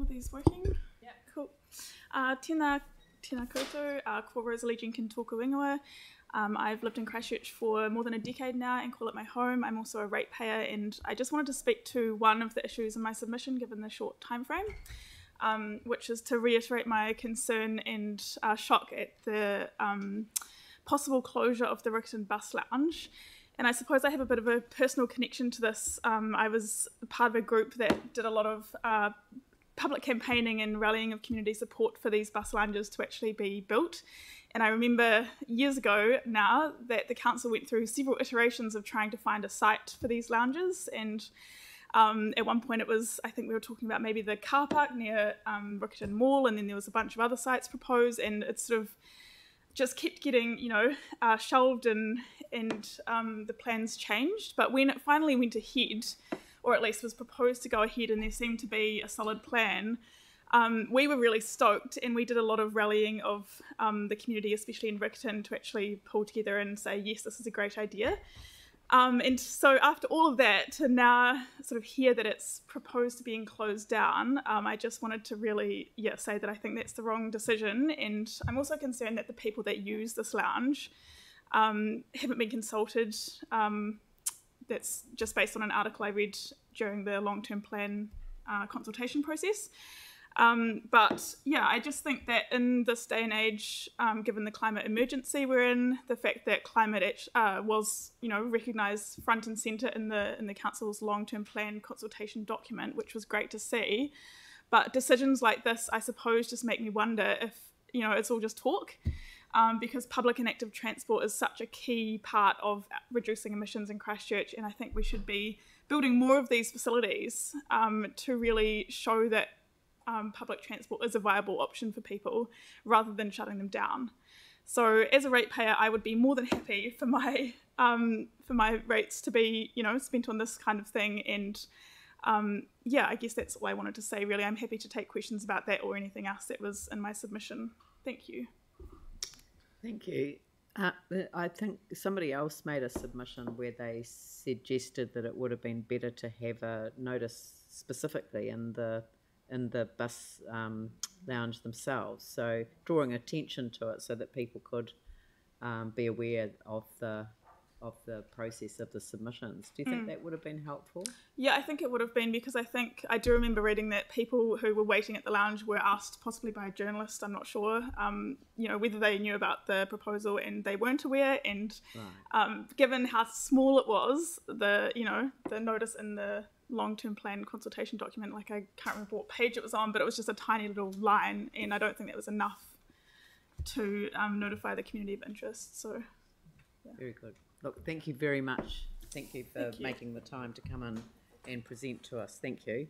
Are these working? Yeah. Cool. Tēnā koutou, ko Roselee Jenkin tōku ingoa. I've lived in Christchurch for more than a decade now and call it my home. I'm also a ratepayer, and I just wanted to speak to one of the issues in my submission given the short time frame, which is to reiterate my concern and shock at the possible closure of the Riccarton Bus Lounge. And I suppose I have a bit of a personal connection to this. I was part of a group that did a lot of public campaigning and rallying of community support for these bus lounges to actually be built. And I remember years ago now that the council went through several iterations of trying to find a site for these lounges. And at one point it was, I think we were talking about maybe the car park near Riccarton Mall, and then there was a bunch of other sites proposed, and it sort of just kept getting, shelved and the plans changed. But when it finally went ahead, or at least was proposed to go ahead, and there seemed to be a solid plan, we were really stoked, and we did a lot of rallying of the community, especially in Riccarton, to actually pull together and say, yes, this is a great idea. And so after all of that, to now sort of hear that it's proposed to being closed down, I just wanted to really say that I think that's the wrong decision. And I'm also concerned that the people that use this lounge haven't been consulted. That's just based on an article I read during the long-term plan consultation process. But yeah, I just think that in this day and age, given the climate emergency we're in, the fact that climate was, recognised front and centre in the council's long-term plan consultation document, which was great to see. But decisions like this, I suppose, just make me wonder if, it's all just talk, because public and active transport is such a key part of reducing emissions in Christchurch, and I think we should be building more of these facilities to really show that public transport is a viable option for people rather than shutting them down. So as a ratepayer, I would be more than happy for my rates to be, spent on this kind of thing. And I guess that's all I wanted to say, really. I'm happy to take questions about that or anything else that was in my submission. Thank you. Thank you. I think somebody else made a submission where they suggested that it would have been better to have a notice specifically in the bus lounge themselves, so drawing attention to it so that people could be aware of the process of the submissions. Do you think that would have been helpful? Yeah, I think it would have been, because I do remember reading that people who were waiting at the lounge were asked, possibly by a journalist, I'm not sure, whether they knew about the proposal, and they weren't aware. And given how small it was, the notice in the long-term plan consultation document, I can't remember what page it was on, but it was just a tiny little line, and I don't think that was enough to notify the community of interest. So yeah. Very good. Look, thank you very much. Thank you for making the time to come in and present to us. Thank you.